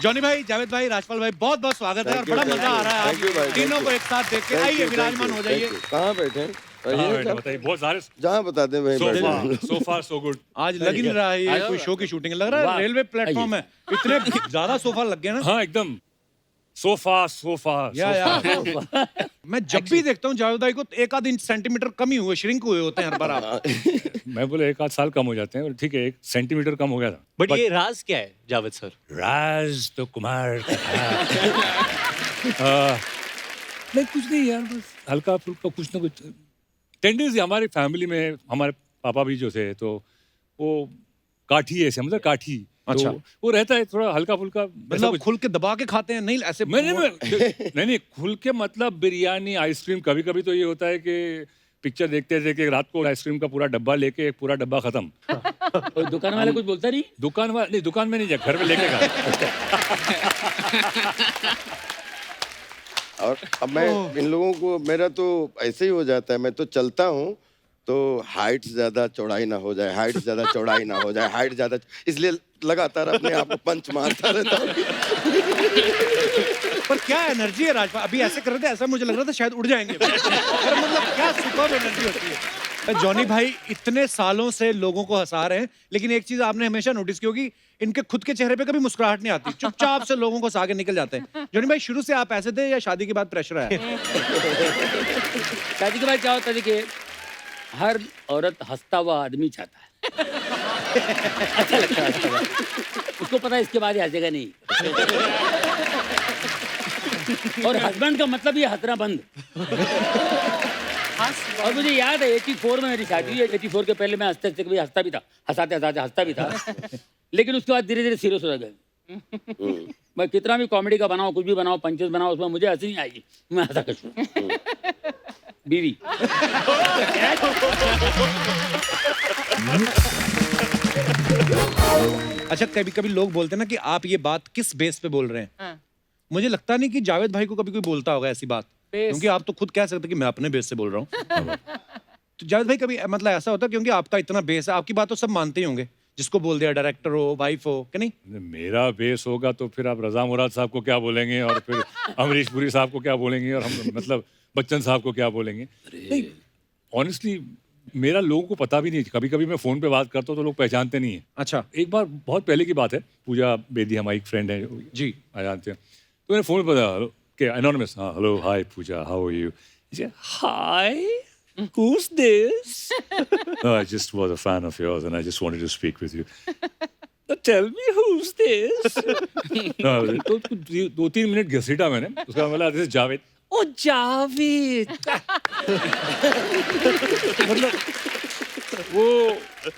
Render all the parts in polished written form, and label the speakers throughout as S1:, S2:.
S1: Johnny भाई, जावेद भाई, राजपाल भाई, बहुत बहुत स्वागत है और बड़ा मजा आ रहा है आप तीनों को एक साथ देख के। आइए विराजमान हो जाइए।
S2: कहाँ बैठे?
S3: बताइए, बहुत सारे
S2: जहाँ बता दें वहीं बैठे।
S3: so far so good।
S1: आज लग ही नहीं रहा है ये कोई शो की शूटिंग, लग रहा है रेलवे प्लेटफॉर्म है, इतने ज्यादा सोफा लग गए ना।
S3: हाँ एकदम सोफा
S1: या मैं जब भी देखता हूँ जावेद भाई को एक आध इंच सेंटीमीटर कम ही हुए, श्रिंक हुए होते हैं हर बार आप।
S3: मैं बोले 1 आध साल कम हो जाते हैं, ठीक है 1 सेंटीमीटर कम हो गया था।
S4: बट ये राज क्या है जावेद सर?
S3: राज तो कुमार का था। नहीं कुछ नहीं यार, बस हल्का फुल्का कुछ ना कुछ टेंडेंसी हमारी फैमिली में। हमारे पापा भी जो थे तो वो काठी है, समझे काठी।
S1: अच्छा।
S3: तो वो रहता है थोड़ा हल्का फुल्का,
S1: मतलब खुल के दबा के खाते हैं? नहीं ऐसे
S3: नहीं खुल के मतलब बिरयानी आइसक्रीम। कभी कभी तो ये होता है कि पिक्चर देखते थे रात को आइसक्रीम का पूरा डब्बा लेके एक पूरा डब्बा खत्म।
S5: और दुकान वाला कुछ बोलता नहीं?
S3: दुकान में नहीं जा, घर में लेके खा।
S2: और अब मैं इन लोगों को, मेरा तो ऐसे ही हो जाता है, मैं तो चलता हूँ तो हाइट ज्यादा चौड़ाई ना हो जाए, हाइट ज्यादा चौड़ाई ना हो जाए, हाइट ज्यादा, इसलिए लगातार अपने आप को पंच मारता रहता हूँ।
S1: पर क्या एनर्जी है राजपाल, अभी ऐसे कर रहे थे, ऐसा मुझे लग रहा था शायद उड़ जाएंगे। पर मतलब क्या सुपर्ब एनर्जी होती है। जॉनी भाई इतने सालों से लोगों को हंसा रहे हैं, लेकिन एक चीज आपने हमेशा नोटिस की होगी, इनके खुद के चेहरे पे कभी मुस्कुराहट नहीं आती, चुपचाप से लोगों को हंसा के निकल जाते हैं। जॉनी भाई शुरू से आप ऐसे थे या शादी के बाद प्रेशर आया?
S5: शादी के बाद क्या होता है कि हर औरत हंसता हुआ आदमी चाहता है। अच्छा लगता है हंसता हुआ। उसको पता है इसके बाद हंसेगा नहीं। और हस्बैंड का मतलब ये हंसना बंद। और मुझे याद है 84 में मेरी शादी हुई है। 84 के पहले मैं हंसते कभी हंसता भी था, हंसाते हंसाते हंसता भी था, लेकिन उसके बाद धीरे धीरे सीरियस हो गए। मैं कितना भी कॉमेडी का बनाऊं, कुछ भी बनाऊं, पंचेस बनाऊं, उसमें मुझे हंसी नहीं आएगी, मैं हंसा कर बीवी।
S1: अच्छा, कभी कभी लोग बोलते हैं ना कि आप ये बात किस बेस पे बोल रहे हैं।
S6: हाँ।
S1: मुझे लगता नहीं कि जावेद भाई को कभी कोई बोलता होगा ऐसी बात, क्योंकि आप तो खुद कह सकते कि मैं अपने बेस से बोल रहा हूँ। तो जावेद भाई कभी मतलब ऐसा होता है, क्योंकि आपका इतना बेस है, आपकी बात तो सब मानते ही होंगे, जिसको बोल दिया, डायरेक्टर हो, वाइफ हो, कि नहीं?
S3: मेरा बेस होगा तो फिर आप रजा मुराद साहब को क्या बोलेंगे, और फिर अमरीश पुरी साहब को क्या बोलेंगे, और हम मतलब बच्चन साहब को क्या बोलेंगे। नहीं ऑनेस्टली मेरा लोगों को पता भी नहीं। कभी कभी मैं फोन पे बात करता हूँ तो लोग पहचानते नहीं है।
S1: अच्छा।
S3: एक बार बहुत पहले की बात है, पूजा बेदी हमारी एक फ्रेंड है
S1: जी,
S3: जानते हैं, तो मैंने फोन पे बताया कि एनोनिमस, हाँ hello hi Pooja, how are you? Hi, who's this? No, I just was a fan of yours and I just wanted to speak with you. Tell me who's this? No, तो 2-3 minute घसीटा मैंने, उसका बोला this is Javed. ओ जावेद। मतलब वो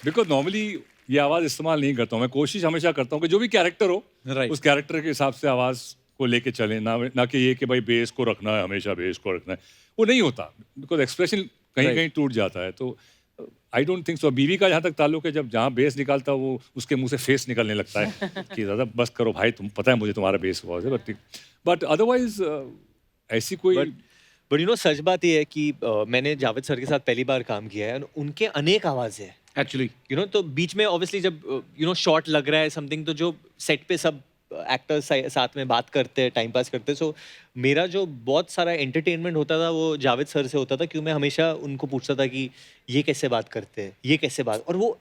S3: because normally ये आवाज इस्तेमाल नहीं करता हूँ मैं। कोशिश हमेशा करता हूँ कि जो भी कैरेक्टर हो, उस कैरेक्टर के हिसाब से आवाज को लेके चले, ना कि ये कि भाई बेस को रखना है, हमेशा बेस को रखना है, वो नहीं होता, बिकॉज एक्सप्रेशन कहीं कहीं टूट जाता है। तो आई डोंट थिंक सो। बीवी का जहाँ तक ताल्लुक है, जब जहाँ बेस निकालता है वो उसके मुंह से फेस निकलने लगता है कि दादा बस करो भाई, तुम पता है मुझे तुम्हारा बेस बहुत है। बट अदरवाइज ऐसी कोई
S4: बट यू नो सच बात ये है कि मैंने जावेद सर के साथ पहली बार काम किया है, उनके अनेक आवाज़ है
S1: एक्चुअली,
S4: यू नो। तो बीच में ऑब्वियसली जब यू नो शॉट लग रहा है समथिंग, तो जो सेट पे सब एक्टर्स साथ में बात करते हैं, टाइम पास करते हैं। सो मेरा जो बहुत सारा एंटरटेनमेंट होता था वो जावेद सर से होता था, क्योंकि मैं हमेशा उनको पूछता था कि ये कैसे बात करते हैं, ये कैसे बात, और वो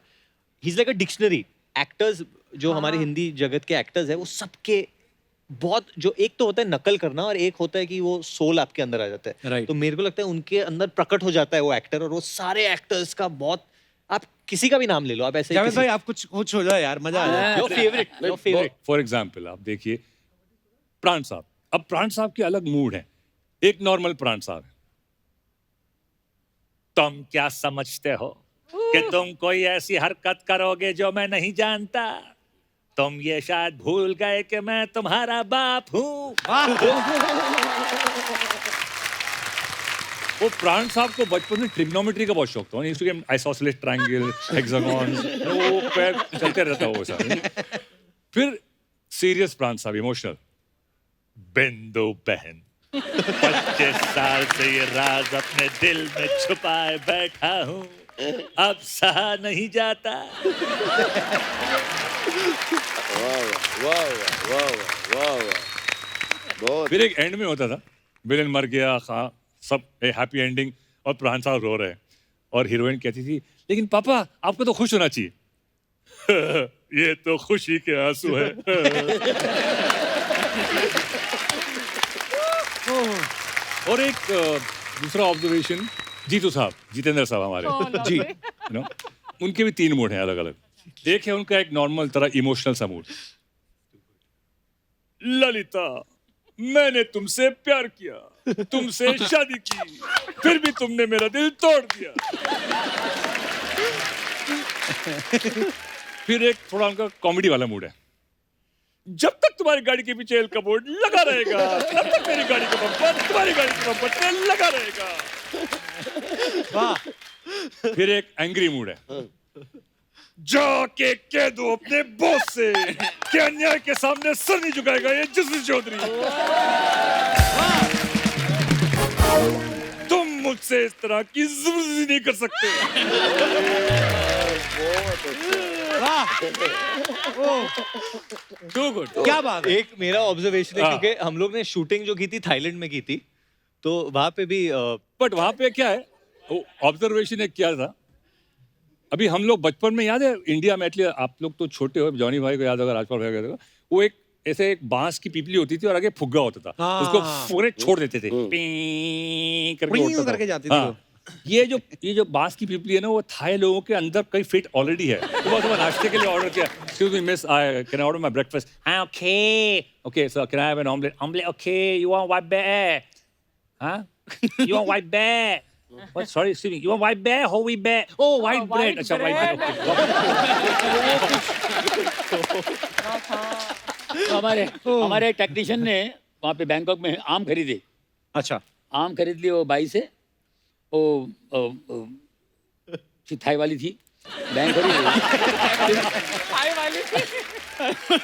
S4: he is like a dictionary. Actors जो हमारे हिंदी जगत के एक्टर्स हैं, वो सबके बहुत, जो एक तो होता है नकल करना और एक होता है कि वो सोल आपके अंदर आ जाता है। तो मेरे को लगता है उनके अंदर प्रकट हो जाता है वो एक्टर, और वो सारे एक्टर्स का बहुत, आप किसी का भी नाम ले लो, आप ऐसे
S1: जावेद भाई आप कुछ हो जाए यार, मजा आ जाए।
S4: Your favourite.
S3: फॉर एग्जाम्पल आप देखिए प्राण साहब। अब प्राण साहब के अलग मूड है, एक नॉर्मल प्राण साहब है। तुम क्या समझते हो कि तुम कोई ऐसी हरकत करोगे जो मैं नहीं जानता? तुम ये शायद भूल गए कि मैं तुम्हारा बाप हूं। वो प्राण साहब को बचपन में ट्रिग्नोमेट्री का बहुत शौक था। आइसोसेलेस ट्रायंगल, हेक्सागॉन, वो पैर चलते रहता वो साहब। फिर सीरियस प्राण साहब, इमोशनल। बिंदु बहन 25 साल से ये राज अपने दिल में छुपाए बैठा हूँ। अब सहा नहीं जाता।
S2: वाह वाह वाह वाह वाह, बहुत।
S3: फिर एक एंड में होता था, विलेन मर गया, हाँ सब हैप्पी एंडिंग, और प्राण साहब रो रहे हैं, और हीरोइन कहती थी लेकिन पापा आपको तो खुश होना चाहिए। ये तो खुशी के आंसू है। और एक दूसरा ऑब्जर्वेशन, जीतू साहब, जितेंद्र साहब हमारे जी, यू नो, उनके भी 3 मूड हैं अलग अलग। एक है उनका एक नॉर्मल तरह इमोशनल सा मूड, ललिता मैंने तुमसे प्यार किया, तुमसे शादी की, फिर भी तुमने मेरा दिल तोड़ दिया। फिर एक थोड़ा उनका कॉमेडी वाला मूड है, जब तक तुम्हारी गाड़ी के पीछे एल कबोर्ड लगा रहेगा, तब तक मेरी गाड़ी का बम्पर तुम्हारी गाड़ी के बम्पर पे लगा रहेगा।
S1: वाह।
S3: फिर एक एंग्री मूड है, जाके कह दो अपने बॉस से कि अन्याय के सामने सर नहीं झुकाएगा ये जस्टिस चौधरी। तुम मुझसे इस तरह की जबरदस्ती नहीं कर सकते।
S1: वाह,
S3: टू गुड।
S1: क्या बात है।
S4: एक मेरा ऑब्जर्वेशन है,
S3: हाँ।
S4: क्योंकि हम लोग ने शूटिंग जो की थी थाईलैंड में की थी, तो वहां पे भी
S3: बट वहां पे क्या है, ऑब्जर्वेशन एक क्या था, अभी हम लोग बचपन में याद है इंडिया में, एटलीस्ट आप लोग तो छोटे हो, जॉनी भाई को याद होगा, राजपाल भाई को याद होगा, वो एक ऐसे एक बांस की पीपली होती थी और आगे फुग्गा होता था,
S1: हाँ।
S3: उसको पूरे छोड़ देते थे, पीं करके
S1: पीं
S3: उड़ता था।
S1: करके जाती थी
S3: हाँ।
S1: वो।
S3: ये जो बांस की पीपली है ना, वो थाई लोगों के अंदर कई फिट ऑलरेडी है। सुबह सुबह नाश्ते के लिए ऑर्डर किया, excuse me miss, I can I order my breakfast, हाँ okay okay sir, can I have an omelette, omelette okay, you want white bear, हाँ you want white bear, what, sorry excuse me, you want white bear, whole wheat bear, oh white bread, अच्छा white bread,
S5: तो हमारे technician ने वहाँ पे Bangkok में आम खरीदे,
S1: अच्छा,
S5: आम खरीद लिए वो बाई से, वो थाई वाली थी, बैंक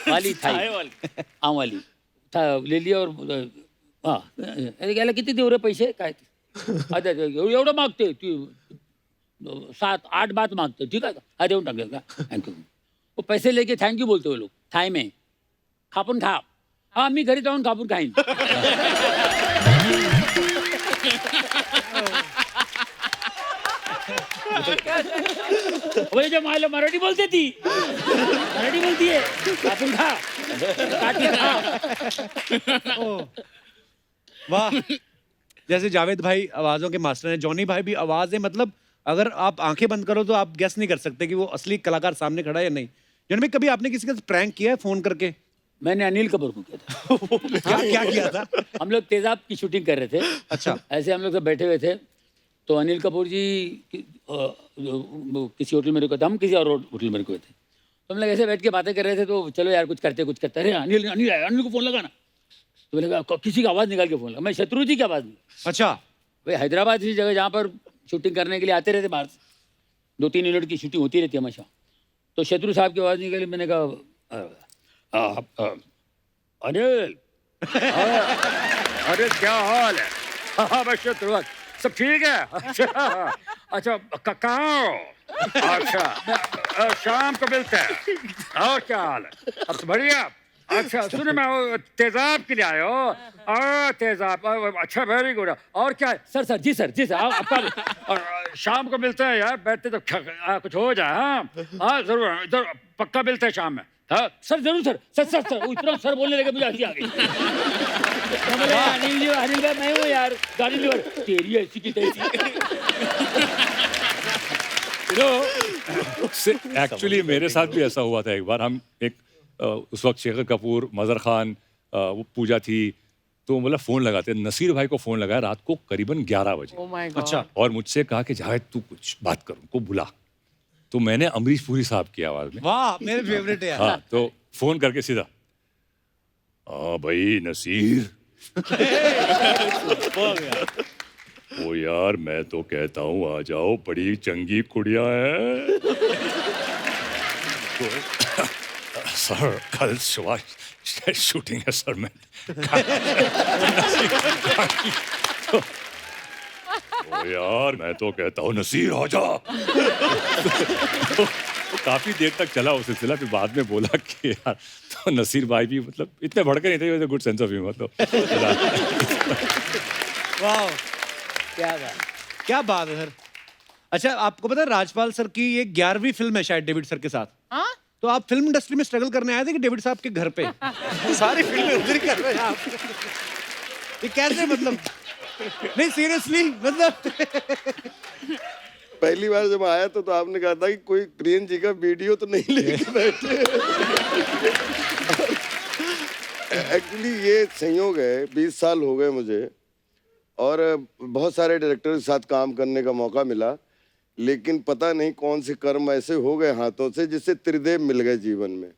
S5: खरीदी थाई आम वाली ले लिया, और हाँ गेला किती देऊ रे पैसे, काय ते, अच्छा एवढं मागते, 7-8 बात मागते, ठीक आहे का, हा देऊन टाकले का, थँक्यू। वो पैसे लेके थँक्यू बोलते वो लोग थाई में, खापून खा, हाँ मी घरी जाऊन खापून खाईन। वही जो मायला मराठी बोलते ती, मराठी बोलतीये, खापून खा, काट के खा।
S1: वाह। जैसे जावेद भाई आवाजों के मास्टर हैं, जॉनी भाई भी आवाज है, मतलब अगर आप आंखें बंद करो तो आप गेस नहीं कर सकते कि वो असली कलाकार सामने खड़ा है या नहीं। जॉनी भाई, कभी आपने किसी का प्रैंक किया है फोन करके?
S5: मैंने अनिल कपूर को किया था।
S1: क्या क्या किया था?
S5: हम लोग तेजाब की शूटिंग कर रहे थे,
S1: अच्छा,
S5: ऐसे हम लोग सब बैठे हुए थे, तो अनिल कपूर जी किसी होटल में रुके थे, हम किसी और होटल में रुके थे, तो हम लोग ऐसे बैठ के बातें कर रहे थे, तो चलो यार कुछ करते, अरे अनिल अनिल आया, अनिल को फोन लगा ना, तो मैंने कहा किसी की आवाज़ निकाल के फोन लगा, मैं शत्रु जी की आवाज़ नहीं,
S1: अच्छा,
S5: भाई हैदराबाद जैसी जगह जहाँ पर शूटिंग करने के लिए आते रहते बाहर से, 2-3 मिनट की शूटिंग होती रहती है हमेशा, तो शत्रु साहब की आवाज़ निकली, मैंने कहा अनिल, अरे क्या हाल है, हाँ बस शत्रु सब ठीक है, अच्छा कहाँ हो, अच्छा शाम को मिलते हैं, और क्या हाल है, अब तो बढ़िया, अच्छा सुने मैं तेजाब के लिए आए हो, तेजाब, अच्छा वेरी गुड, और क्या है सर, जी सर आपका शाम को मिलते हैं यार, बैठते तो कुछ हो जाए, हाँ जरूर, इधर पक्का मिलते हैं शाम में, हाँ सर जरूर सर इतना सर बोलने लगे मुझे हंसी आ गई। अनिल भाई मैं हूँ यार, गाड़ी लीवर तेरी ऐसी की तैसी।
S3: एक्चुअली मेरे साथ भी ऐसा हुआ था एक बार, हम एक उस वक्त शेखर कपूर, मजहर खान, वो पूजा थी, तो बोला फ़ोन लगाते, नसीर भाई को फ़ोन लगाया रात को करीबन 11 बजे,
S1: अच्छा,
S3: और मुझसे कहा कि जावेद तू कुछ बात कर, उनको बुला, तो मैंने अमरीश पुरी साहब की आवाज़ में,
S1: वाह मेरे फेवरेट है यार।
S3: हाँ, तो फ़ोन करके सीधा, हाँ भाई नसीर, ओ यार मैं तो कहता हूँ आ जाओ, बड़ी चंगी कुड़िया है। सर कल सुबह शूटिंग है सर, मैं तो यार मैं तो कहता हूँ नसीर आ जा। तो काफी देर तक चला वो सिलसिला, फिर बाद में बोला कि यार तो नसीर भाई भी मतलब इतने भड़के नहीं थे, गुड सेंस ऑफ ह्यूमर। तो
S1: वाह,
S4: क्या बात।
S1: क्या बात है सर। अच्छा, आपको पता है राजपाल सर की ये 11वीं फिल्म है शायद डेविड सर के साथ।
S6: हाँ?
S1: तो आप फिल्म इंडस्ट्री में स्ट्रगल करने आए थे कि डेविड साहब के घर पे? सारी फिल्में उधर ही कर रहे हैं आप। ये कैसे मतलब? नहीं सीरियसली मतलब।
S2: पहली बार जब आया तो आपने कहा था कि कोई प्रियन जी का वीडियो तो नहीं लेके बैठे। एक्चुअली ये संयोग है, 20 साल हो गए मुझे और बहुत सारे डायरेक्टर के साथ काम करने का मौका मिला, लेकिन पता नहीं कौन से कर्म ऐसे हो गए हाथों से जिससे त्रिदेव मिल गए जीवन में।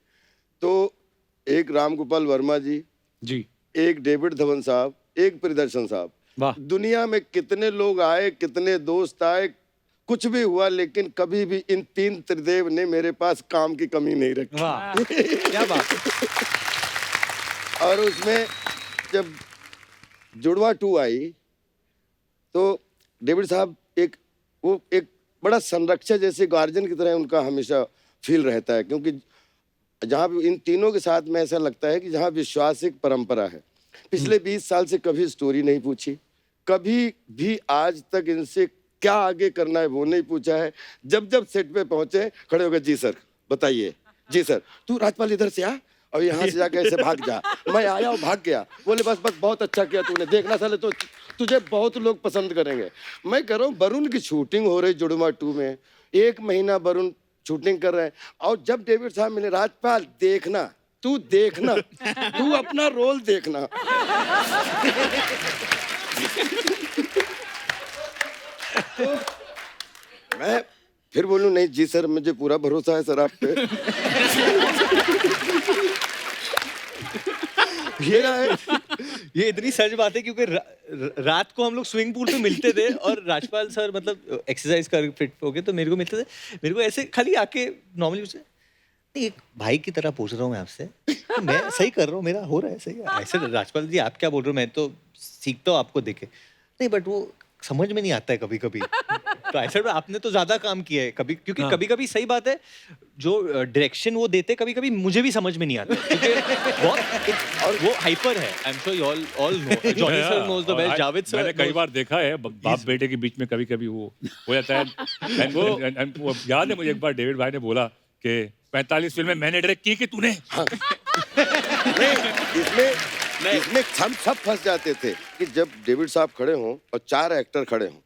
S2: तो एक राम गोपाल वर्मा जी, एक डेविड धवन साहब, एक प्रियदर्शन साहब।
S1: वाह।
S2: दुनिया में कितने लोग आए, कितने दोस्त आए, कुछ भी हुआ, लेकिन कभी भी इन 3 त्रिदेव ने मेरे पास काम की कमी नहीं रखी।
S1: वाह, क्या बात।
S2: और उसमें जब जुड़वा 2 आई तो डेविड साहब एक बड़ा संरक्षक जैसे गार्जियन की तरह उनका हमेशा फील रहता है, क्योंकि जहाँ भी इन तीनों के साथ में ऐसा लगता है कि जहाँ विश्वास एक परंपरा है। पिछले 20 साल से कभी स्टोरी नहीं पूछी, कभी भी आज तक इनसे क्या आगे करना है वो नहीं पूछा है। जब जब सेट पे पहुंचे खड़े हो गए, जी सर बताइए, जी सर तू राजपाल इधर से आ और यहाँ से जाके ऐसे भाग जा। मैं आया और भाग गया। बोले बस बहुत अच्छा किया तूने, देखना साले तो तुझे बहुत लोग पसंद करेंगे। मैं कह रहा हूँ वरुण की शूटिंग हो रही जुड़वा 2 में, 1 महीना वरुण शूटिंग कर रहे हैं और जब डेविड साहब मिले, राजपाल देखना, तू देखना, तू अपना रोल देखना। तो मैं फिर बोलूं नहीं जी सर मुझे पूरा भरोसा है सर आप पे।
S4: ये इतनी सच बात है क्योंकि रात को हम लोग स्विमिंग पूल पे मिलते थे और राजपाल सर मतलब एक्सरसाइज कर फिट हो गए तो मेरे को मिलते थे। मेरे को ऐसे खाली आके नॉर्मली उससे नहीं, एक भाई की तरह पूछ रहा हूँ मैं आपसे, मैं सही कर रहा हूँ, मेरा हो रहा है सही है। ऐसे राजपाल जी आप क्या बोल रहे हो, मैं तो सीखता हूँ आपको देखे। नहीं बट वो समझ में नहीं आता है कभी कभी। तो ऐसा आपने तो ज्यादा काम किया है कभी, क्योंकि कभी कभी सही बात है जो डायरेक्शन वो देते कभी कभी मुझे भी समझ में नहीं आता, क्योंकि और वो हाइपर है। I am sure you all know, Johnny sir knows the best, Javed sir
S3: मैंने कई बार देखा है बाप बेटे के बीच में कभी कभी वो हो जाता है। वो याद है मुझे एक बार डेविड भाई ने बोला कि 45 फिल्में मैंने डायरेक्ट की कि तूने।
S2: इसमें हम सब फंस जाते थे कि जब डेविड साहब खड़े हों और 4 एक्टर खड़े हों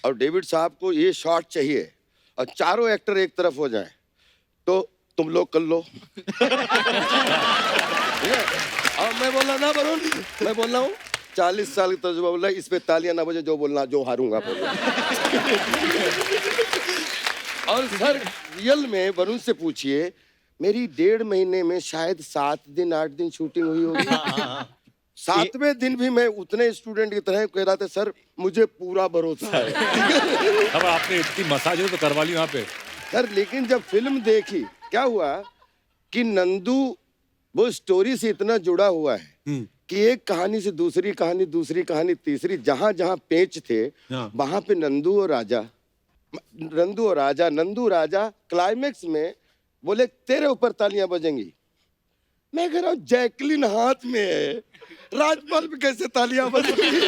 S2: और डेविड साहब को ये शॉट चाहिए और चारों एक्टर एक तरफ हो जाएं, तो तुम लोग कर लो। और मैं बोला ना वरुण, मैं बोल रहा हूँ 40 साल का तजुर्बा, बोला इस पे तालियां ना बजे, जो बोलना जो हारूंगा बोलो। और सर रियल में वरुण से पूछिए, मेरी 1.5 महीने में शायद 7 दिन 8 दिन शूटिंग हुई होगी। 7वें दिन भी मैं उतने स्टूडेंट की तरह कह रहा था सर मुझे पूरा भरोसा है।
S3: अब आपने इतनी मसाज तो करवा ली वहाँ पे
S2: सर, लेकिन जब फिल्म देखी क्या हुआ कि नंदू वो स्टोरी से इतना जुड़ा हुआ है कि एक कहानी से दूसरी कहानी, दूसरी कहानी तीसरी, जहां जहां पेच थे वहां पे नंदू और राजा क्लाइमेक्स में बोले तेरे ऊपर तालियां बजेंगी। मैं कह रहा हूँ जैकलिन हाथ में है, राजपाल पे कैसे तालियां बजेंगी?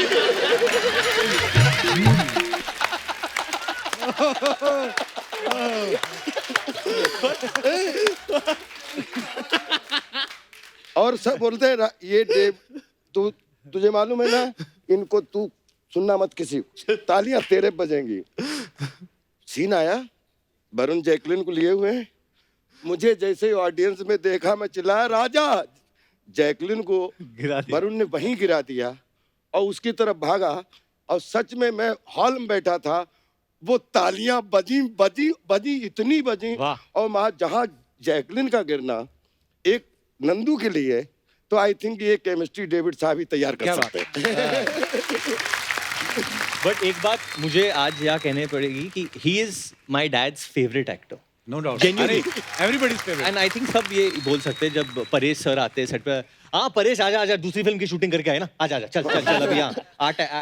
S2: और सब बोलते हैं ये डेव तुझे मालूम है ना, इनको तू सुनना मत किसी, तालियां तेरे बजेंगी। सीन आया, वरुण जैकलिन को लिए हुए हैं, मुझे जैसे ऑडियंस में देखा मैं चिल्लाया राजा, जैकलिन को वरुण ने वहीं गिरा दिया और उसकी तरफ भागा और सच में मैं हॉल में बैठा था, वो तालियां बजी इतनी बजी और वहां जहां जैकलिन का गिरना एक नंदू के लिए, तो आई थिंक ये केमिस्ट्री डेविड साहब ही तैयार कर सकते हैं।
S4: बट एक बात मुझे आज यहाँ कहने पड़ेगी कि he is my dad's favourite actor,
S1: no doubt,
S4: Genuinely.
S1: Everybody's favourite.
S4: And I think सब ये बोल सकते हैं। जब परेश सर आते हैं सेट पे, हाँ परेश आजा आजा, दूसरी फिल्म की शूटिंग करके आए ना, आजा आजा, चल चल चल अभी, हाँ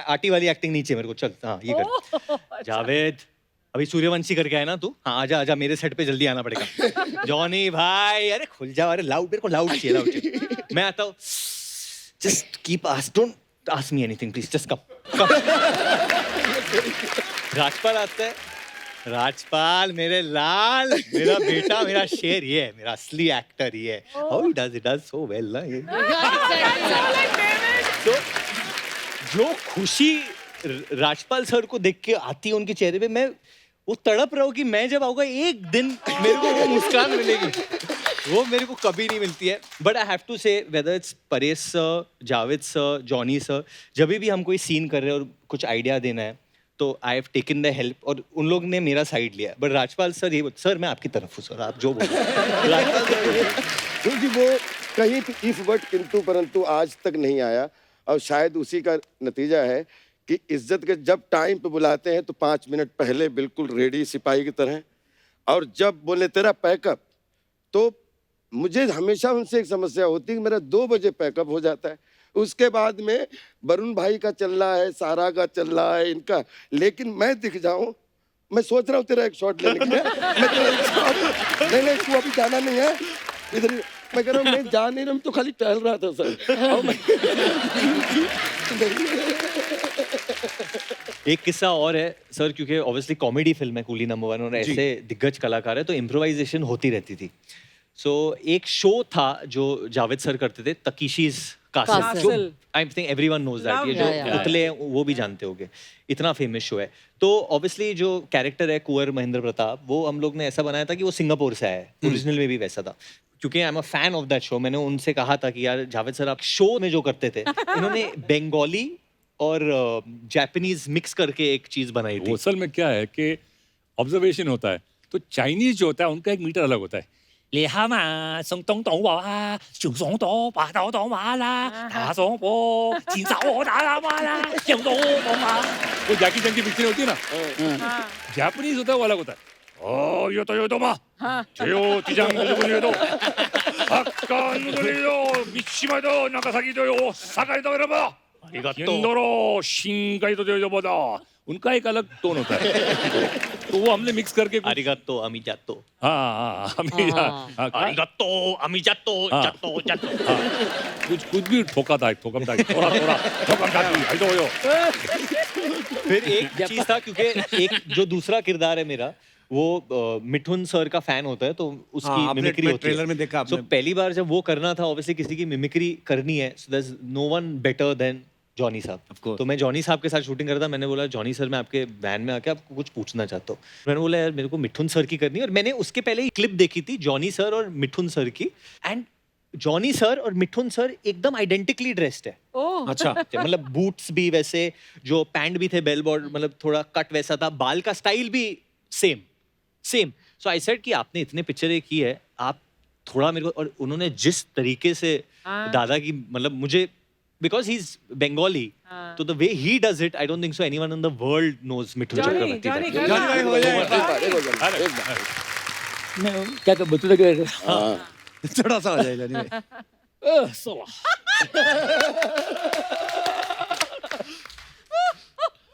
S4: आटी वाली एक्टिंग नीचे मेरे को, चल हाँ ये कर। जावेद अभी सूर्यवंशी करके आए ना तू, हाँ आजा आजा, मेरे सेट पे जल्दी आना पड़ेगा। जॉनी भाई अरे खुल जा, अरे लाउड, मेरे को लाउड चाहिए, लाउड चाहिए। मैं आता हूँ, just keep don't ask me anything please, just come. Rajpal आता है, राजपाल मेरे लाल, मेरा बेटा, मेरा शेर, ये है मेरा असली एक्टर, ये है। How he does so well ना ये। तो जो खुशी राजपाल सर को देख के आती है उनके चेहरे पे, मैं वो तड़प रहा हूँ कि मैं जब आऊंगा एक दिन मेरे को वो मुस्कान मिलेगी, वो मेरे को कभी नहीं मिलती है। बट आई हैव टू से whether it's Paresh sir, Javed sir, Johnny sir, जब भी हम कोई सीन कर रहे हैं और कुछ आइडिया देना है तो I have taken the help, और उन लोग ने मेरा साइड लिया। बट राजपाल सर ये सर मैं आपकी तरफ हूँ सर, आप जो बोलो।
S2: क्योंकि वो कहीं इफ बट किंतु परंतु आज तक नहीं आया, और शायद उसी का नतीजा है कि इज्जत के जब टाइम पे बुलाते हैं तो 5 मिनट पहले बिल्कुल रेडी सिपाही की तरह, और जब बोले तेरा पैकअप, तो मुझे हमेशा उनसे एक समस्या होती है कि मेरा 2 बजे पैकअप हो जाता है, उसके बाद में वरुण भाई का चल रहा है, सारा का चल रहा है, इनका, लेकिन मैं दिख जाऊं, मैं सोच रहा हूँ तेरा एक शॉट लेने के लिए, मैं तेरा एक शॉट, नहीं तू अभी जाना नहीं है इधर, मैं कह रहा हूँ मैं जा नहीं रहा, मैं तो खाली टहल रहा था सर।
S4: एक किस्सा और है सर, क्योंकि ऑब्वियसली कॉमेडी फिल्म है कूली नंबर 1 और ऐसे दिग्गज कलाकार है तो इम्प्रोवाइजेशन होती रहती थी। सो एक शो था जो जावेद सर करते थे, तकीशीज कासल, जो I think everyone knows that, ये जो पुतले हैं वो भी जानते होंगे, इतना फेमस शो है। तो ऑब्वियसली जो कैरेक्टर है कुंवर महेंद्र प्रताप, वो हम लोग ने ऐसा बनाया था कि वो सिंगापुर से आया है, ओरिजिनल में भी वैसा था। क्योंकि I am a fan of that show, मैंने उनसे कहा था कि यार जावेद सर आप शो में जो करते थे, इन्होंने बंगाली और जापानीज मिक्स करके एक चीज बनाई थी।
S3: असल में क्या है कि ऑब्जर्वेशन होता है, तो चाइनीज जो होता है उनका एक मीटर अलग होता है। वो जैकी चैन की पिक्चर होती है ना, जापानीज होता है वो अलग होता है। ओ यो तो मा 제요 디장군요 학간군요 미치마도 나가사기도요 사가이도 여러분 인도로 신가이도 여러분, उनका एक अलग टोन होता है। तो वो हमने मिक्स करके
S4: आरिगातो अमिजातो,
S3: हाँ
S4: आरिगातो अमिजातो, जातो जातो,
S3: कुछ भी ठोका था थोड़ा ठोका जाती है तो यो।
S4: फिर एक चीज था, क्योंकि एक जो दूसरा किरदार है मेरा, वो मिठुन सर का फैन होता है तो उसकी मिमिक्री होती है।
S1: ट्रेलर में देखा आपने।
S4: So, पहली बार जब वो करना था, ऑब्वियसली किसी की मिमिक्री करनी है, so there is no one better than Johnny साहब। तो मैं जॉनी साहब के साथ शूटिंग कर रहा था, मैंने बोला जॉनी सर मैं आपके वैन में आके आपको कुछ पूछना चाहता हूँ। मैंने बोला यार मेरे को मिठुन सर की करनी है, और मैंने उसके पहले ही क्लिप देखी थी जॉनी सर और मिठुन सर की, एंड जॉनी सर और मिठुन सर एकदम आइडेंटिकली ड्रेस्ड है।
S1: अच्छा,
S4: मतलब बूट्स भी वैसे, जो पैंट भी थे बेल बॉर्डर, मतलब थोड़ा कट वैसा था, बाल का स्टाइल भी सेम। सो आई सेड कि आपने इतने पिक्चरें की है, आप थोड़ा मेरे को, और उन्होंने जिस तरीके से दादा की, मतलब मुझे, बिकॉज ही इज बंगाली, तो the way he does it, I don't think so anyone in the world knows Mithun Chakraborty.
S5: क्या बतूते क्या
S1: थोड़ा सा हो जाएगा नहीं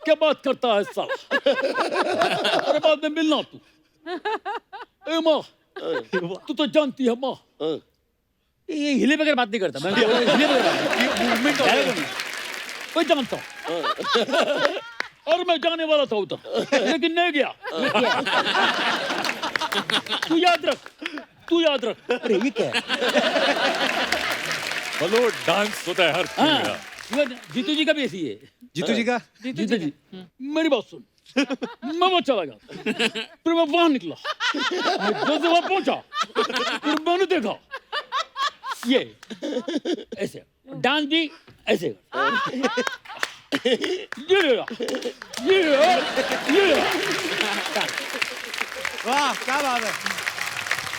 S5: क्या बात करता है साला? अरे बाद में मिलना तू। ए माँ, तू तो जानती है माँ, ये हिले बगैर बात नहीं करता मैं, हिले बगैर मूवमेंट कोई जानता हूँ। और मैं जाने वाला था उधर, लेकिन नहीं गया। तू याद रख। अरे ये क्या है?
S3: हेलो डांस होता है हर फिल्म में।
S5: जीतू जी का भी ऐसी है।
S1: जीतू जी का?
S5: जीतू जी मेरी बात सुन, मैं वहां चला गया, फिर मैं वहां निकला, मैं जैसे वहां पहुंचा फिर मैंने देखा ये ऐसे डांस भी ऐसे ये
S1: वाह क्या बात है।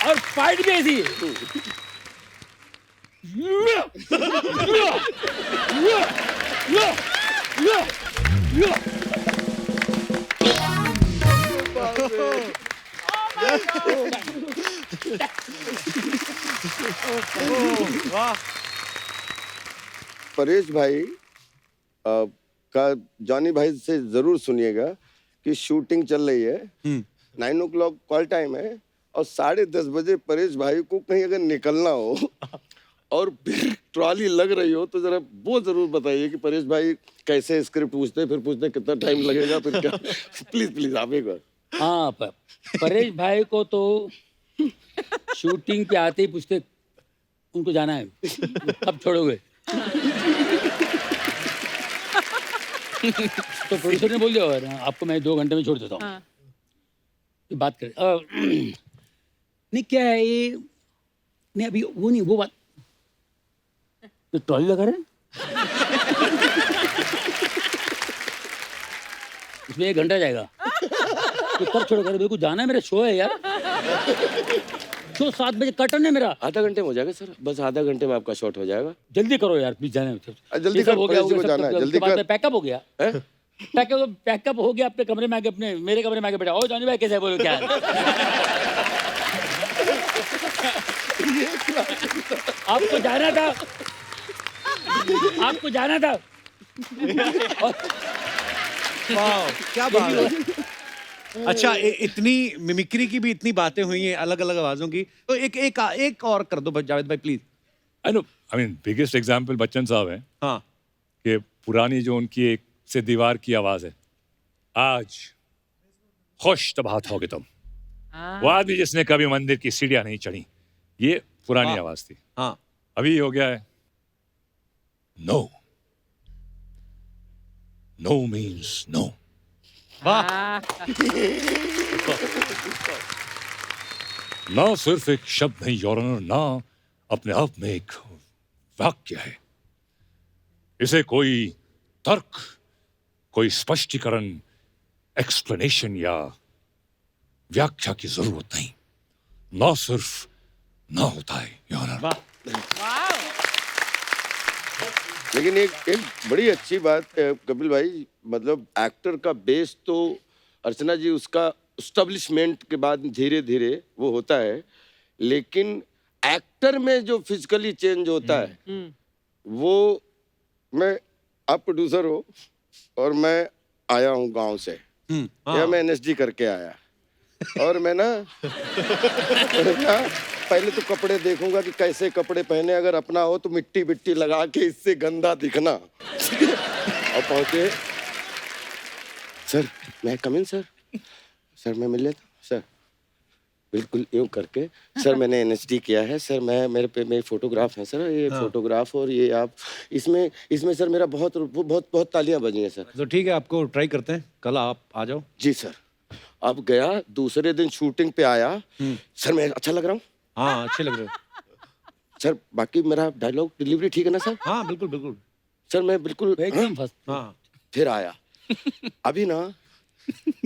S5: और फाइट भी ऐसी है।
S1: वाह
S2: परेश भाई का जॉनी भाई से जरूर सुनिएगा कि शूटिंग चल रही है, 9 o'clock कॉल टाइम है और 10:30 बजे परेश भाई को कहीं अगर निकलना हो और फिर ट्रॉली लग रही हो तो जरा वो जरूर बताइए कि परेश भाई कैसे स्क्रिप्ट पूछते, फिर पूछते कितना टाइम लगेगा, फिर क्या। प्लीज प्लीज आप एक बार।
S5: हाँ परेश भाई को तो शूटिंग पे आते ही पूछते उनको जाना है, कब छोड़ोगे? तो प्रोड्यूसर ने बोल दिया आपको मैं 2 घंटे में छोड़ देता हूँ।
S6: हाँ।
S5: तो बात करें नहीं क्या है ये, नहीं अभी वो नहीं वो बात, तो ट्रॉली लगा रहे हैं इसमें 1 घंटा जाएगा, तो कब छोड़ोगे? बिल्कुल जाना है, मेरा शो है यार, शो 7 बजे कर्टन है मेरा।
S7: आधा घंटे में हो जाएगा सर, बस आधा घंटे में आपका शॉट हो जाएगा।
S5: जल्दी करो यार प्लीज, जाना है।
S2: जल्दी
S5: ये सब
S2: कर,
S5: हो गया,
S2: परेश जी को जाना है, जल्दी कर।
S5: पैकअप हो गया, पैकअप हो गया, अपने कमरे में आके, अपने मेरे कमरे में आके बैठा। ओ जॉनी भाई कैसे है, बोलो क्या है? आपको जाना था, आपको जाना था।
S1: वाह क्या बात है। अच्छा इतनी मिमिक्री की भी इतनी बातें हुई हैं अलग अलग आवाजों की, तो एक और कर दो जावेद भाई please.
S3: I know, I mean biggest example Bachchan साहब हैं
S1: हाँ
S3: कि पुरानी जो उनकी एक से दीवार की आवाज है, आज खुश तबाहत होगे तुम, वो आदमी जिसने कभी मंदिर की सीढ़ियां नहीं चढ़ी, ये पुरानी आवाज थी।
S1: हाँ
S3: अभी हो गया है नो, नो मीन्स नो। ना सिर्फ एक शब्द नहीं योर ऑनर, ना अपने आप में एक वाक्य है, इसे कोई तर्क, कोई स्पष्टीकरण, एक्सप्लेनेशन या व्याख्या की जरूरत नहीं, ना सिर्फ ना होता है योर ऑनर।
S2: लेकिन एक बड़ी अच्छी बात कपिल भाई, मतलब एक्टर का बेस तो अर्चना जी उसका एस्टेब्लिशमेंट के बाद धीरे धीरे वो होता है, लेकिन एक्टर में जो फिजिकली चेंज होता है वो, मैं आप प्रोड्यूसर हो और मैं आया हूँ गांव से, या मैं एनएसडी करके आया और मैं ना पहले तो कपड़े देखूंगा कि कैसे कपड़े पहने, अगर अपना हो तो मिट्टी बिट्टी लगा के इससे गंदा दिखना। और पहुंचे, सर मैं कम इन सर, सर मैं मिल लेता हूँ सर, बिल्कुल यूं करके, सर मैंने एनएसडी किया है सर, मैं मेरे पे मेरे फोटोग्राफ है सर, ये फोटोग्राफ और ये आप इसमें सर मेरा बहुत बहुत बहुत तालियां बजी हैं सर।
S1: तो ठीक है, आपको ट्राई करते हैं, कल आप आ जाओ।
S2: जी सर। अब गया, दूसरे दिन शूटिंग पे आया, सर मैं अच्छा लग रहा हूँ?
S1: हाँ अच्छे लग रहे हो
S2: सर, बाकी मेरा डायलॉग डिलीवरी ठीक है ना सर?
S1: हाँ बिल्कुल बिल्कुल
S2: सर मैं बिल्कुल
S5: एकदम फर्स्ट।
S1: हाँ
S2: फिर आया अभी ना,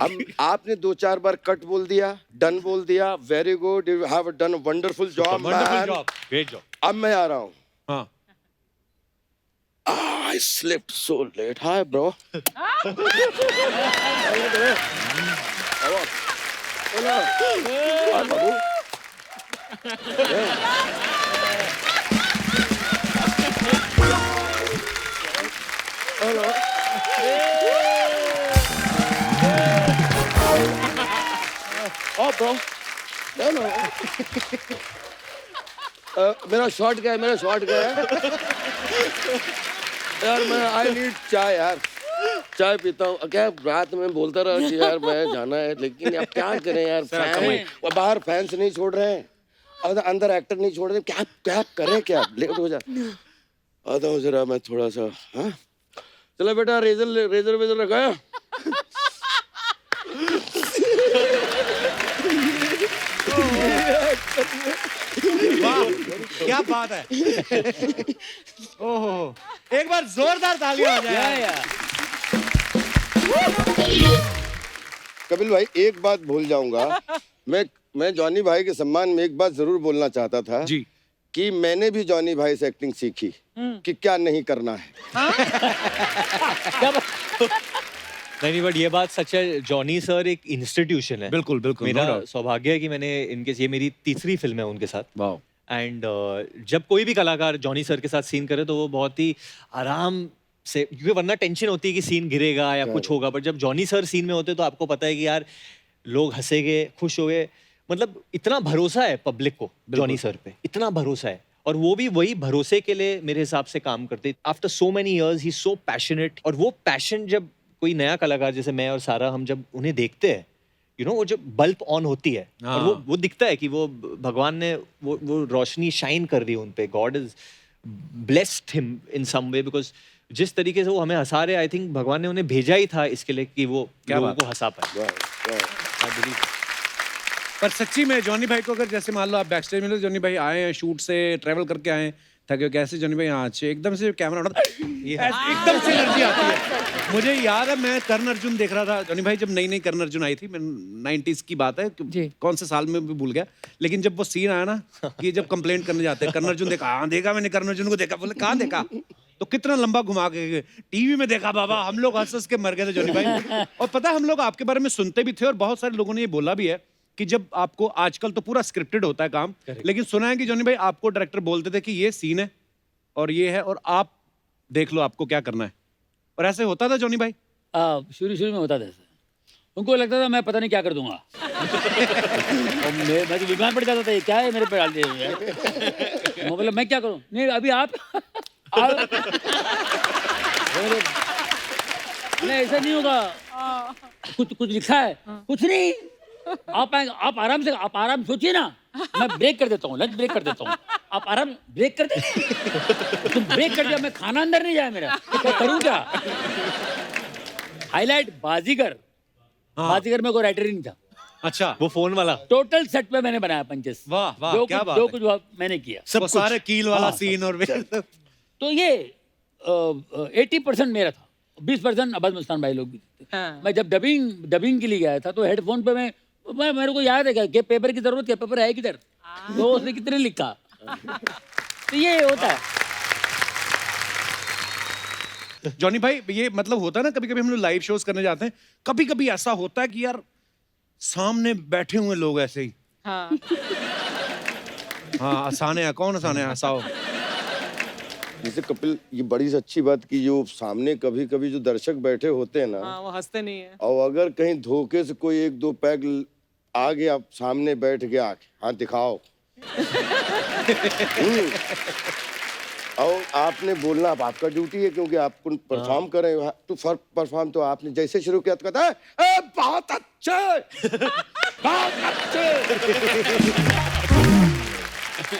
S2: अब आपने 2-4 बार कट बोल दिया, डन बोल दिया, very good, you have done wonderful job man,
S1: great job.
S2: अब मैं आ रहा हूँ।
S1: हाँ
S2: I slept so late. Hi bro. Hi Babu. Oh bro. No. मेरा शॉट गया, मेरा शॉट गया यार, मैं आई नीड चाय यार, चाय पीता हूँ। क्या रात में बोलता रहा कि यार मैं जाना है, लेकिन अब क्या करें यार, फैन बाहर फैंस नहीं छोड़ रहे हैं और अंदर एक्टर नहीं छोड़ रहे, क्या क्या करें, क्या लेट हो जा आता हूँ जरा मैं थोड़ा सा। हाँ चलो बेटा, रेजर वेजर रखा है?
S1: वाह क्या बात है। ओहो, एक बार जोरदार तालियां हो जाए।
S2: कपिल भाई एक बात भूल जाऊंगा, मैं जॉनी भाई के सम्मान में एक बात जरूर बोलना चाहता था
S1: जी,
S2: कि मैंने भी जॉनी भाई से एक्टिंग सीखी कि क्या नहीं करना है।
S4: नहीं बट ये बात सच है, जॉनी सर एक इंस्टीट्यूशन है।
S1: बिल्कुल बिल्कुल।
S4: मेरा सौभाग्य है कि मैंने इनके, ये मेरी तीसरी फिल्म है उनके साथ।
S1: वाह।
S4: एंड जब कोई भी कलाकार जॉनी सर के साथ सीन करे तो वो बहुत ही आराम से, क्योंकि वरना टेंशन होती है कि सीन गिरेगा या कुछ होगा, पर जब जॉनी सर सीन में होते तो आपको पता है कि यार लोग हंसेंगे, खुश होंगे, मतलब इतना भरोसा है पब्लिक को जॉनी सर पे, इतना भरोसा है। और वो भी वही भरोसे के लिए मेरे हिसाब से काम करते। आफ्टर सो मेनी इयर्स ही सो पैशनेट, और वो पैशन जब कोई नया कलाकार जैसे मैं और सारा हम जब उन्हें देखते हैं, यू नो, वो जब बल्ब ऑन होती है और वो दिखता है कि वो भगवान ने वो रोशनी शाइन कर दी उन पे, God is blessed him in some way, because जिस तरीके से वो हमें हंसा रहे, आई थिंक भगवान ने उन्हें भेजा ही था इसके लिए कि वो लोगों को हंसा पाए।
S1: पर सच्ची में जॉनी भाई को अगर जैसे मान लो आप बैक स्टेज में, जॉनी भाई आए हैं शूट से, ट्रैवल करके आए हैं, थके कैसे जॉनी भाई यहाँ अच्छे एकदम से कैमरा उठा एकदम से एनर्जी आती है। मुझे याद है मैं कर्ण अर्जुन देख रहा था, जॉनी भाई जब नई नई कर्ण अर्जुन आई थी, मैं 90s की बात है, कौन से साल में भी भूल गया, लेकिन जब वो सीन आया ना कि जब कंप्लेंट करने जाते हैं, कर्ण अर्जुन देखा, हाँ देखा मैंने कर्ण अर्जुन को देखा, बोले कहाँ देखा, तो कितना लंबा घुमा के टीवी में देखा बाबा, हम लोग हंस हंस के मर गए थे जॉनी भाई। और पता है हम लोग आपके बारे में सुनते भी थे और बहुत सारे लोगों ने ये बोला भी है कि जब आपको, आजकल तो पूरा स्क्रिप्टेड होता है काम, लेकिन सुना है कि जॉनी भाई आपको डायरेक्टर बोलते थे कि ये सीन है और ये है और आप देख लो आपको क्या करना है, और ऐसे होता था जॉनी भाई?
S5: शुरू में होता था ऐसा, उनको लगता था मैं पता नहीं क्या कर दूंगा और मैं तो बीमार पड़ जाता था, ये क्या है मेरे पे डाल दिए हुए हैं। मतलब मैं क्या करूं, नहीं अभी आप नहीं ऐसा नहीं होगा, कुछ लिखा है, कुछ नहीं, आप आराम से, आप आराम सोचिए ना, मैं ब्रेक कर देता हूँ, लंच ब्रेक कर देता हूँ, आप आराम ब्रेक कर दे, तुम ब्रेक कर दिया, मैं खाना अंदर नहीं जाए मेरा, क्या करूँ क्या? हाईलाइट बाजीगर, बाजीगर में कोई राइटर ही नहीं था।
S1: अच्छा,
S4: वो फोन वाला
S5: टोटल सेट पे मैंने बनाया पंचेस।
S1: वाह वाह, क्या बात
S5: जो
S1: है।
S5: कुछ मैंने किया,
S1: सब सारे कील वाला सीन और
S5: तो ये 80% मेरा था, 20% अब्बास मस्तान भाई लोग भी थे। मैं जब डबिंग के लिए गया था तो हेडफोन पे मैं मेरे को याद है कि पेपर की जरूरत है, पेपर है किधर, तो उसने कितने लिखा, तो ये होता है।
S1: जॉनी भाई ये मतलब होता है ना, कभी कभी हम लोग लाइव शोज करने जाते हैं, कभी कभी ऐसा होता है कि यार सामने बैठे हुए लोग ऐसे ही, हाँ आसाने हैं, कौन आसाने हैं, हंसाओ।
S2: जैसे कपिल, ये बड़ी अच्छी बात की जो सामने कभी कभी जो दर्शक बैठे होते हैं ना,
S6: वो हंसते नहीं है,
S2: और अगर कहीं धोखे से कोई एक दो पैग आ गया, आप सामने बैठ गया, हाँ दिखाओ और आपने बोलना, अब आपका ड्यूटी है क्योंकि आप परफॉर्म कर रहे हो, तो परफॉर्म तो आपने जैसे शुरू किया तो कहता है बहुत अच्छे बहुत अच्छे।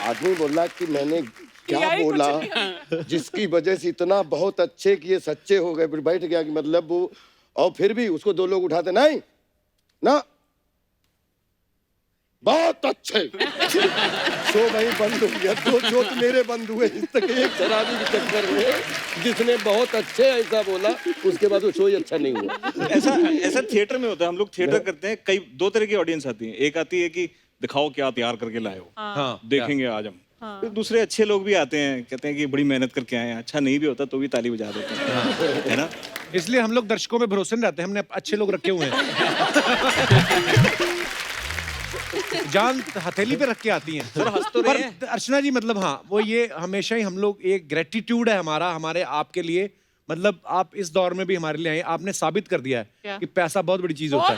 S2: आदमी बोला कि मैंने क्या बोला जिसकी वजह से इतना बहुत अच्छे कि ये सच्चे हो गए, फिर बैठ गया कि मतलब वो, और फिर भी उसको दो लोग उठाते, नहीं ना बहुत अच्छे शो वही बंद हो गया। दो जो मेरे बंद हुए इस तक, एक शराबी के चक्कर में जिसने बहुत अच्छे ऐसा बोला, उसके बाद वो शो ही अच्छा नहीं हुआ।
S8: ऐसा थिएटर में होता है, हम लोग थिएटर करते हैं, कई दो तरह की ऑडियंस आती है, एक आती है कि दिखाओ क्या तैयार करके लाए हो,
S1: हाँ,
S8: देखेंगे आज हम। फिर दूसरे अच्छे लोग भी आते हैं, कहते हैं कि बड़ी मेहनत करके आए हैं, अच्छा नहीं भी होता तो भी ताली बजा देते हैं, है ना।
S1: इसलिए हम लोग दर्शकों में भरोसे नहीं रहते, हमने अच्छे लोग रखे हुए हैं। जान हथेली पे रख के आती हैं।
S8: सर हंस तो रहे हैं।
S1: पर अर्चना जी मतलब हाँ, वो ये हमेशा ही हम लोग, एक ग्रेटिट्यूड है हमारा, हमारे आपके लिए, मतलब आप इस दौर में भी हमारे लिए आए, आपने साबित कर दिया है कि पैसा बहुत बड़ी चीज होता है।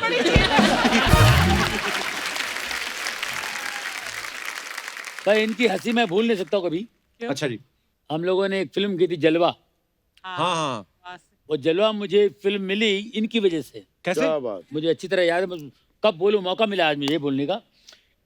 S5: पर इनकी हंसी मैं भूल नहीं सकता हूँ कभी।
S1: अच्छा जी।
S5: हम लोगों ने एक फिल्म की थी जलवा,
S1: हाँ हाँ,
S5: वो जलवा मुझे फिल्म मिली इनकी वजह से।
S1: कैसे?
S2: क्या बात।
S5: मुझे अच्छी तरह याद है, मैं कब बोलूं, मौका मिला आज मुझे बोलने का।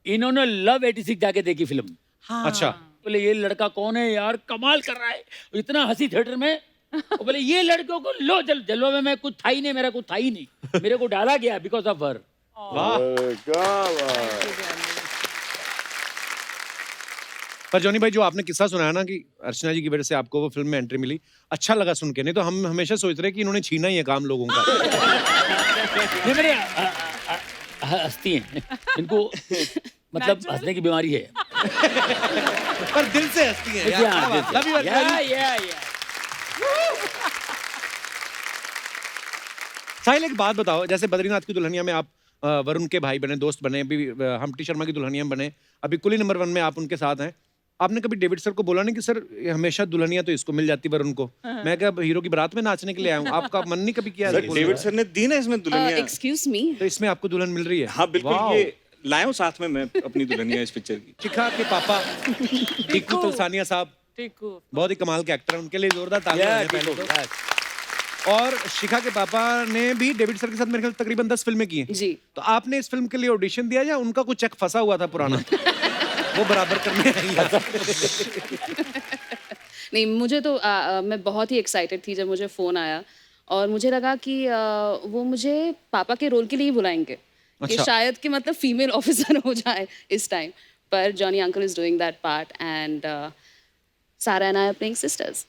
S5: इन्होंने लव 86 जाके देखी फिल्म।
S1: अच्छा।
S5: बोले ये लड़का कौन है यार, कमाल कर रहा है, इतना हंसी थिएटर में। वो बोले ये लड़कों को लो, जलवा में मैं कुछ था ही नहीं, मेरा कुछ था ही नहीं, मेरे को डाला गया बिकॉज ऑफ हर।
S2: क्या बात।
S1: पर जॉनी भाई जो आपने किस्सा सुनाया ना कि अर्चना जी की वजह से आपको वो फिल्म में एंट्री मिली, अच्छा लगा सुन के, नहीं तो हम हमेशा सोच रहे कि इन्होंने छीना ही है काम लोगों का।
S5: ये मेरे हंसती हैं, इनको मतलब हंसने की बीमारी है।
S1: पर दिल से हंसती हैं यार।
S5: हाँ, दिल से।
S1: Love you, अर्चना जी। साहिल एक बात बताओ, जैसे बद्रीनाथ की दुल्हनिया में आप वरुण के भाई बने, दोस्त बने, अभी हम्टी शर्मा की दुल्हनिया में बने, अभी कुली नंबर 1 में आप उनके साथ हैं, आपने कभी डेविड सर को बोला नहीं कि सर ये हमेशा दुल्हनिया तो इसको मिल जाती वरुण को, मैं क्या हीरो की बारात में नाचने के लिए आया हूँ, आपका मन नहीं कभी किया ऐसा
S8: सर
S1: बोलने
S8: डेविड
S1: का?
S8: सर ने दी ना इसमें दुल्हनिया।
S6: एक्सक्यूज मी,
S1: तो इसमें आपको दुल्हन मिल रही है?
S8: हाँ बिल्कुल,
S1: वाओ।
S8: ये लाया हूँ साथ में मैं अपनी दुल्हनिया इस पिक्चर की।
S1: शिखा के पापा टीकू तुलसानिया साहब बहुत ही कमाल के एक्टर हैं, उनके लिए जोरदार तालियां हैं पहले तो। और शिखा के पापा ने भी डेविड सर के साथ मेरे ख्याल तकरीबन 10 फिल्में की हैं।
S6: जी।
S1: तो आपने इस फिल्म के लिए ऑडिशन दिया या उनका कुछ चेक फंसा हुआ था पुराना वो बराबर करने आई?
S6: नहीं मुझे तो मैं बहुत ही एक्साइटेड थी जब मुझे फ़ोन आया और मुझे लगा कि वो मुझे पापा के रोल के लिए ही बुलाएंगे कि
S1: अच्छा।
S6: शायद कि मतलब फीमेल ऑफिसर हो जाए इस टाइम, पर Johnny uncle is doing that part and Sara and I are playing sisters.